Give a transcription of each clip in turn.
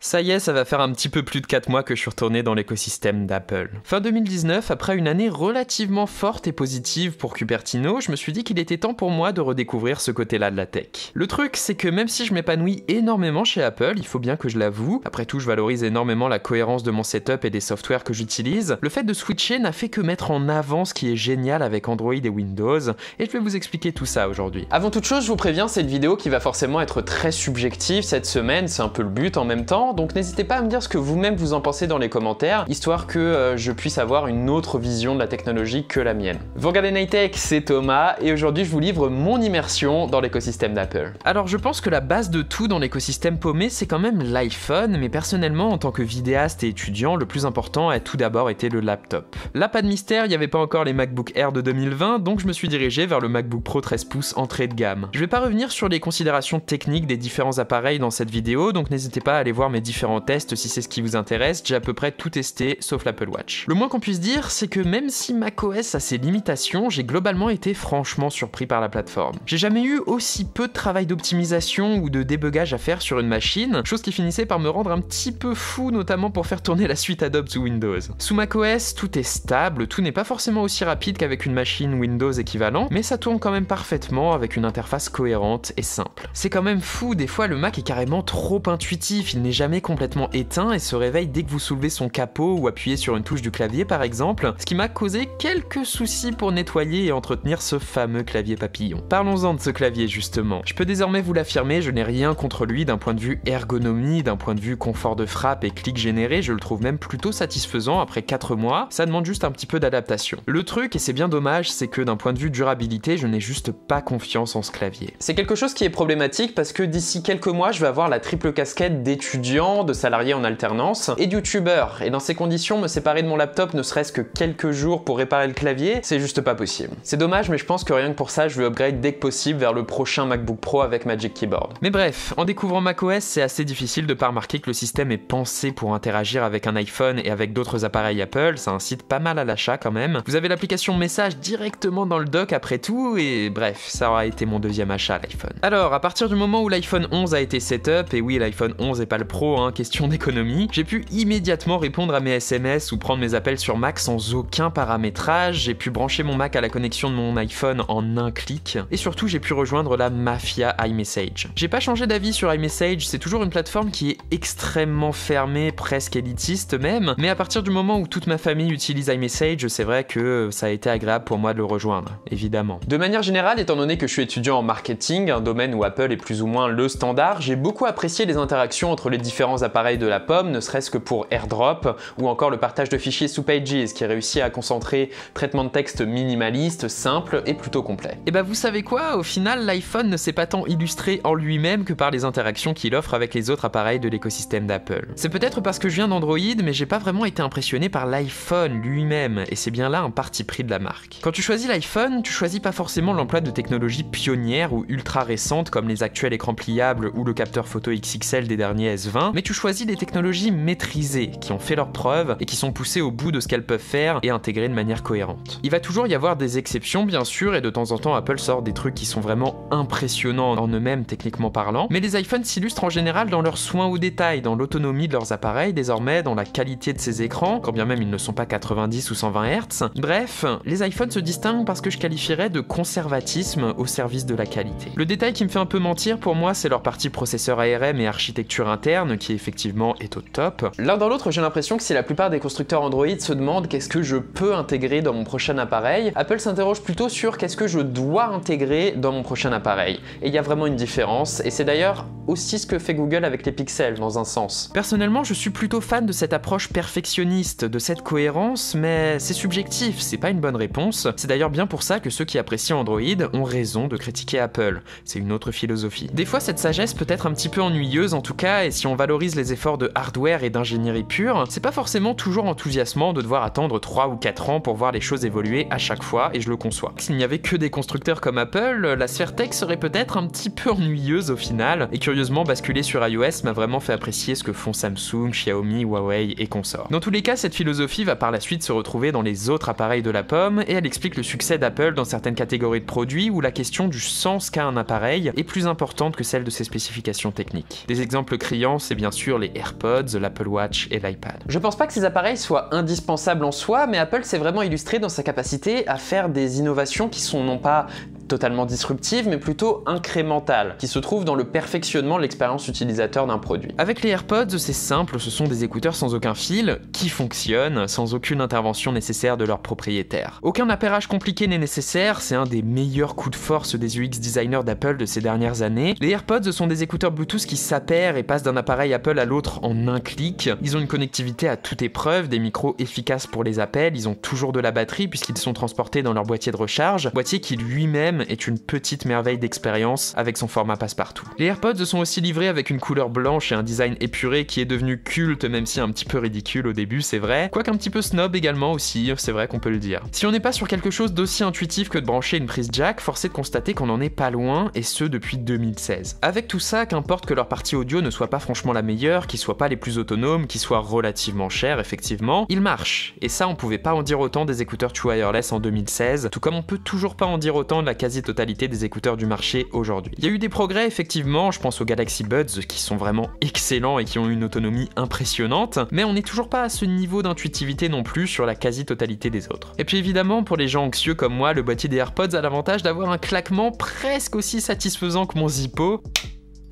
Ça y est, ça va faire un petit peu plus de 4 mois que je suis retourné dans l'écosystème d'Apple. Fin 2019, après une année relativement forte et positive pour Cupertino, je me suis dit qu'il était temps pour moi de redécouvrir ce côté-là de la tech. Le truc, c'est que même si je m'épanouis énormément chez Apple, il faut bien que je l'avoue, après tout je valorise énormément la cohérence de mon setup et des softwares que j'utilise, le fait de switcher n'a fait que mettre en avant ce qui est génial avec Android et Windows, et je vais vous expliquer tout ça aujourd'hui. Avant toute chose, je vous préviens, c'est une vidéo qui va forcément être très subjective cette semaine, c'est un peu le but en même temps, donc n'hésitez pas à me dire ce que vous-même vous en pensez dans les commentaires, histoire que je puisse avoir une autre vision de la technologie que la mienne. Vous regardez Nightech, c'est Thomas, et aujourd'hui je vous livre mon immersion dans l'écosystème d'Apple. Alors je pense que la base de tout dans l'écosystème paumé, c'est quand même l'iPhone, mais personnellement, en tant que vidéaste et étudiant, le plus important a tout d'abord été le laptop. Là, pas de mystère, il n'y avait pas encore les MacBook Air de 2020, donc je me suis dirigé vers le MacBook Pro 13 pouces entrée de gamme. Je vais pas revenir sur les considérations techniques des différents appareils dans cette vidéo, donc n'hésitez pas à aller voir mes différents tests si c'est ce qui vous intéresse, j'ai à peu près tout testé sauf l'Apple Watch. Le moins qu'on puisse dire, c'est que même si macOS a ses limitations, j'ai globalement été franchement surpris par la plateforme. J'ai jamais eu aussi peu de travail d'optimisation ou de débugage à faire sur une machine, chose qui finissait par me rendre un petit peu fou, notamment pour faire tourner la suite Adobe sous Windows. Sous macOS, tout est stable, tout n'est pas forcément aussi rapide qu'avec une machine Windows équivalent, mais ça tourne quand même parfaitement avec une interface cohérente et simple. C'est quand même fou, des fois le Mac est carrément trop intuitif, il n'est jamais complètement éteint et se réveille dès que vous soulevez son capot ou appuyez sur une touche du clavier par exemple, ce qui m'a causé quelques soucis pour nettoyer et entretenir ce fameux clavier papillon. Parlons-en de ce clavier justement. Je peux désormais vous l'affirmer, je n'ai rien contre lui d'un point de vue ergonomie, d'un point de vue confort de frappe et clic généré, je le trouve même plutôt satisfaisant après 4 mois, ça demande juste un petit peu d'adaptation. Le truc, et c'est bien dommage, c'est que d'un point de vue durabilité, je n'ai juste pas confiance en ce clavier. C'est quelque chose qui est problématique parce que d'ici quelques mois, je vais avoir la triple casquette d'étudiant, de salarié en alternance et de youtubeur, et dans ces conditions, me séparer de mon laptop ne serait-ce que quelques jours pour réparer le clavier, c'est juste pas possible. C'est dommage, mais je pense que rien que pour ça, je vais upgrade dès que possible vers le prochain MacBook Pro avec Magic Keyboard. Mais bref, en découvrant macOS, c'est assez difficile de pas remarquer que le système est pensé pour interagir avec un iPhone et avec d'autres appareils Apple, ça incite pas mal à l'achat quand même. Vous avez l'application Message directement dans le dock après tout, et bref, ça aura été mon deuxième achat l'iPhone. Alors, à partir du moment où l'iPhone 11 a été setup, et oui, l'iPhone 11 et pas le Pro, hein, question d'économie, j'ai pu immédiatement répondre à mes SMS ou prendre mes appels sur Mac sans aucun paramétrage, j'ai pu brancher mon Mac à la connexion de mon iPhone en un clic, et surtout j'ai pu rejoindre la mafia iMessage. J'ai pas changé d'avis sur iMessage, c'est toujours une plateforme qui est extrêmement fermée, presque élitiste même, mais à partir du moment où toute ma famille utilise iMessage, c'est vrai que ça a été agréable pour moi de le rejoindre, évidemment. De manière générale, étant donné que je suis étudiant en marketing, un domaine où Apple est plus ou moins le standard, j'ai beaucoup apprécié les interactions entre les différents appareils de la pomme, ne serait-ce que pour AirDrop, ou encore le partage de fichiers sous Pages, qui réussit à concentrer traitement de texte minimaliste, simple et plutôt complet. Et bah vous savez quoi, au final l'iPhone ne s'est pas tant illustré en lui-même que par les interactions qu'il offre avec les autres appareils de l'écosystème d'Apple. C'est peut-être parce que je viens d'Android, mais j'ai pas vraiment été impressionné par l'iPhone lui-même, et c'est bien là un parti pris de la marque. Quand tu choisis l'iPhone, tu choisis pas forcément l'emploi de technologies pionnières ou ultra récentes comme les actuels écrans pliables ou le capteur photo XXL des derniers S20, mais tu choisis des technologies maîtrisées, qui ont fait leurs preuves et qui sont poussées au bout de ce qu'elles peuvent faire et intégrées de manière cohérente. Il va toujours y avoir des exceptions bien sûr, et de temps en temps Apple sort des trucs qui sont vraiment impressionnants en eux-mêmes techniquement parlant, mais les iPhones s'illustrent en général dans leurs soins au détail, dans l'autonomie de leurs appareils désormais, dans la qualité de ces écrans, quand bien même ils ne sont pas 90 ou 120 Hz. Bref, les iPhones se distinguent parce que je qualifierais de conservatisme au service de la qualité. Le détail qui me fait un peu mentir pour moi, c'est leur partie processeur ARM et architecture interne qui effectivement est au top. L'un dans l'autre, j'ai l'impression que si la plupart des constructeurs Android se demandent qu'est-ce que je peux intégrer dans mon prochain appareil, Apple s'interroge plutôt sur qu'est-ce que je dois intégrer dans mon prochain appareil. Et il y a vraiment une différence, et c'est d'ailleurs aussi ce que fait Google avec les pixels dans un sens. Personnellement, je suis plutôt fan de cette approche perfectionniste, de cette cohérence, mais c'est subjectif, c'est pas une bonne réponse. C'est d'ailleurs bien pour ça que ceux qui apprécient Android ont raison de critiquer Apple. C'est une autre philosophie. Des fois, cette sagesse peut être un petit peu ennuyeuse en tout cas, et si on valorise les efforts de hardware et d'ingénierie pure, c'est pas forcément toujours enthousiasmant de devoir attendre 3 ou 4 ans pour voir les choses évoluer à chaque fois, et je le conçois. S'il n'y avait que des constructeurs comme Apple, la sphère tech serait peut-être un petit peu ennuyeuse au final, et curieusement, basculer sur iOS m'a vraiment fait apprécier ce que font Samsung, Xiaomi, Huawei et consorts. Dans tous les cas, cette philosophie va par la suite se retrouver dans les autres appareils de la pomme, et elle explique le succès d'Apple dans certaines catégories de produits où la question du sens qu'a un appareil est plus importante que celle de ses spécifications techniques. Des exemples criants, c'est c'est bien sûr les AirPods, l'Apple Watch et l'iPad. Je pense pas que ces appareils soient indispensables en soi, mais Apple s'est vraiment illustré dans sa capacité à faire des innovations qui sont non pas totalement disruptive, mais plutôt incrémentale, qui se trouve dans le perfectionnement de l'expérience utilisateur d'un produit. Avec les AirPods, c'est simple, ce sont des écouteurs sans aucun fil, qui fonctionnent sans aucune intervention nécessaire de leur propriétaire. Aucun appairage compliqué n'est nécessaire, c'est un des meilleurs coups de force des UX designers d'Apple de ces dernières années. Les AirPods sont des écouteurs Bluetooth qui s'appairent et passent d'un appareil Apple à l'autre en un clic. Ils ont une connectivité à toute épreuve, des micros efficaces pour les appels, ils ont toujours de la batterie puisqu'ils sont transportés dans leur boîtier de recharge, boîtier qui lui-même est une petite merveille d'expérience avec son format passe-partout. Les AirPods sont aussi livrés avec une couleur blanche et un design épuré qui est devenu culte, même si un petit peu ridicule au début, c'est vrai. Quoique un petit peu snob également aussi, c'est vrai qu'on peut le dire. Si on n'est pas sur quelque chose d'aussi intuitif que de brancher une prise jack, force est de constater qu'on en est pas loin, et ce depuis 2016. Avec tout ça, qu'importe que leur partie audio ne soit pas franchement la meilleure, qu'ils soient pas les plus autonomes, qu'ils soient relativement chers, effectivement, ils marchent. Et ça, on pouvait pas en dire autant des écouteurs True Wireless en 2016, tout comme on peut toujours pas en dire autant de la quasi-totalité des écouteurs du marché aujourd'hui. Il y a eu des progrès, effectivement, je pense aux Galaxy Buds qui sont vraiment excellents et qui ont une autonomie impressionnante, mais on n'est toujours pas à ce niveau d'intuitivité non plus sur la quasi-totalité des autres. Et puis évidemment, pour les gens anxieux comme moi, le boîtier des AirPods a l'avantage d'avoir un claquement presque aussi satisfaisant que mon Zippo.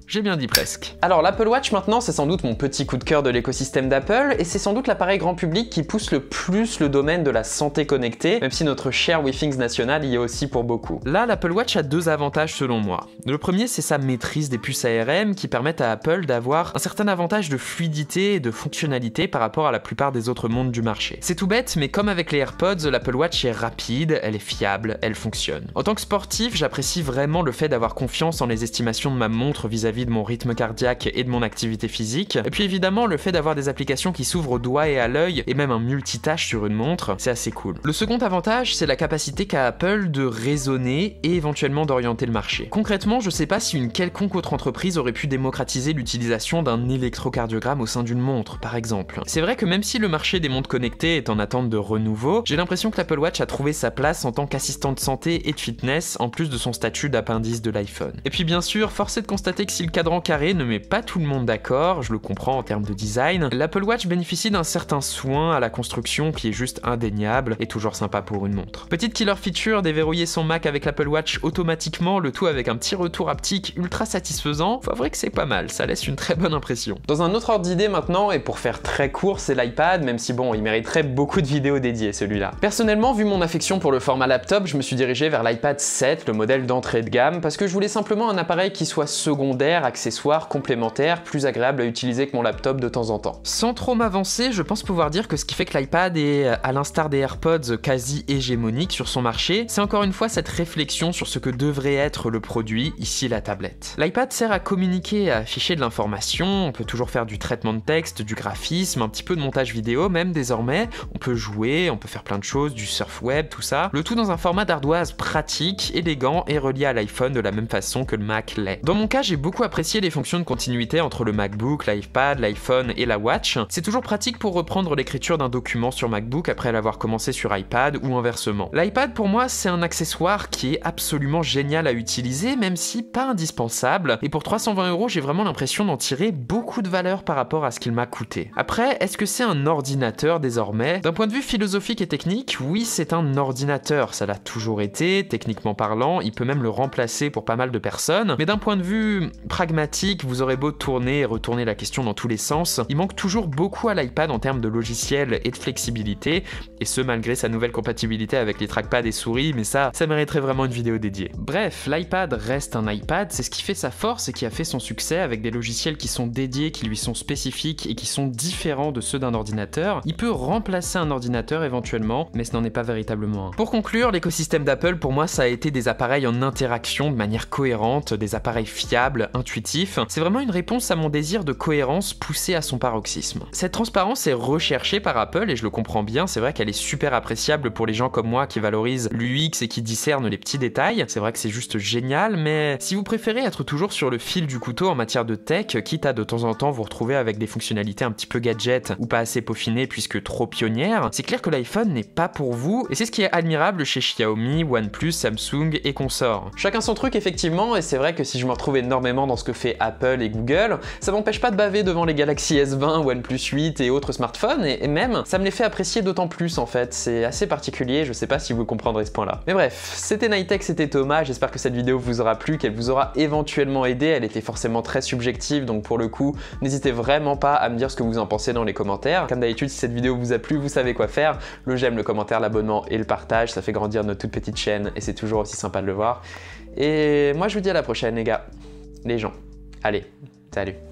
J'ai bien dit presque. Alors l'Apple Watch maintenant, c'est sans doute mon petit coup de cœur de l'écosystème d'Apple, et c'est sans doute l'appareil grand public qui pousse le plus le domaine de la santé connectée, même si notre cher WeThings national y est aussi pour beaucoup. Là, l'Apple Watch a deux avantages selon moi. Le premier, c'est sa maîtrise des puces ARM qui permettent à Apple d'avoir un certain avantage de fluidité et de fonctionnalité par rapport à la plupart des autres mondes du marché. C'est tout bête, mais comme avec les AirPods, l'Apple Watch est rapide, elle est fiable, elle fonctionne. En tant que sportif, j'apprécie vraiment le fait d'avoir confiance en les estimations de ma montre vis-à-vis de mon rythme cardiaque et de mon activité physique. Et puis évidemment, le fait d'avoir des applications qui s'ouvrent au doigt et à l'œil, et même un multitâche sur une montre, c'est assez cool. Le second avantage, c'est la capacité qu'a Apple de raisonner et éventuellement d'orienter le marché. Concrètement, je sais pas si une quelconque autre entreprise aurait pu démocratiser l'utilisation d'un électrocardiogramme au sein d'une montre, par exemple. C'est vrai que même si le marché des montres connectées est en attente de renouveau, j'ai l'impression que l'Apple Watch a trouvé sa place en tant qu'assistant de santé et de fitness, en plus de son statut d'appendice de l'iPhone. Et puis bien sûr, force est de constater que si le cadran carré ne met pas tout le monde d'accord, je le comprends en termes de design, l'Apple Watch bénéficie d'un certain soin à la construction qui est juste indéniable et toujours sympa pour une montre. Petite killer feature, déverrouiller son Mac avec l'Apple Watch automatiquement, le tout avec un petit retour haptique ultra satisfaisant, faut avouer que c'est pas mal, ça laisse une très bonne impression. Dans un autre ordre d'idée maintenant, et pour faire très court, c'est l'iPad, même si bon, il mériterait beaucoup de vidéos dédiées celui-là. Personnellement, vu mon affection pour le format laptop, je me suis dirigé vers l'iPad 7, le modèle d'entrée de gamme, parce que je voulais simplement un appareil qui soit secondaire, accessoire, complémentaire, plus agréable à utiliser que mon laptop de temps en temps. Sans trop m'avancer, je pense pouvoir dire que ce qui fait que l'iPad est, à l'instar des AirPods, quasi hégémonique sur son marché, c'est encore une fois cette réflexion sur ce que devrait être le produit, ici la tablette. L'iPad sert à communiquer, à afficher de l'information, on peut toujours faire du traitement de texte, du graphisme, un petit peu de montage vidéo même désormais, on peut jouer, on peut faire plein de choses, du surf web, tout ça, le tout dans un format d'ardoise pratique, élégant et relié à l'iPhone de la même façon que le Mac l'est. Dans mon cas, j'ai beaucoup apprécié les fonctions de continuité entre le MacBook, l'iPad, l'iPhone et la Watch. C'est toujours pratique pour reprendre l'écriture d'un document sur MacBook après l'avoir commencé sur iPad ou inversement. L'iPad pour moi c'est un accessoire qui est absolument génial à utiliser, même si pas indispensable, et pour 320 €, j'ai vraiment l'impression d'en tirer beaucoup de valeur par rapport à ce qu'il m'a coûté. Après, est-ce que c'est un ordinateur désormais? D'un point de vue philosophique et technique, oui c'est un ordinateur, ça l'a toujours été, techniquement parlant, il peut même le remplacer pour pas mal de personnes, mais d'un point de vue pragmatique, vous aurez beau tourner et retourner la question dans tous les sens, il manque toujours beaucoup à l'iPad en termes de logiciel et de flexibilité, et ce malgré sa nouvelle compatibilité avec les trackpads et souris, mais ça mériterait vraiment une vidéo dédiée. Bref, l'iPad reste un iPad, c'est ce qui fait sa force et qui a fait son succès avec des logiciels qui sont dédiés, qui lui sont spécifiques et qui sont différents de ceux d'un ordinateur. Il peut remplacer un ordinateur éventuellement, mais ce n'en est pas véritablement un. Pour conclure, l'écosystème d'Apple, pour moi, ça a été des appareils en interaction de manière cohérente, des appareils fiables, intuitifs. C'est vraiment une réponse à mon désir de cohérence poussé à son paroxysme. Cette transparence est recherchée par Apple et je le comprends bien, c'est vrai qu'elle est super appréciable pour les gens comme moi qui valorisent l'UX et qui discernent les petits détails. C'est vrai que c'est juste génial, mais si vous préférez être toujours sur le fil du couteau en matière de tech, quitte à de temps en temps vous retrouver avec des fonctionnalités un petit peu gadget ou pas assez peaufinées puisque trop pionnières, c'est clair que l'iPhone n'est pas pour vous et c'est ce qui est admirable chez Xiaomi, OnePlus, Samsung et consorts. Chacun son truc effectivement, et c'est vrai que si je me retrouve énormément dans dans ce que fait Apple et Google, ça m'empêche pas de baver devant les Galaxy S20, OnePlus 8 et autres smartphones, et même, ça me les fait apprécier d'autant plus en fait. C'est assez particulier, je sais pas si vous comprendrez ce point-là. Mais bref, c'était Nightech, c'était Thomas, j'espère que cette vidéo vous aura plu, qu'elle vous aura éventuellement aidé, elle était forcément très subjective, donc pour le coup, n'hésitez vraiment pas à me dire ce que vous en pensez dans les commentaires. Comme d'habitude, si cette vidéo vous a plu, vous savez quoi faire, le j'aime, le commentaire, l'abonnement et le partage, ça fait grandir notre toute petite chaîne et c'est toujours aussi sympa de le voir. Et moi je vous dis à la prochaine les gars, les gens. Allez, salut.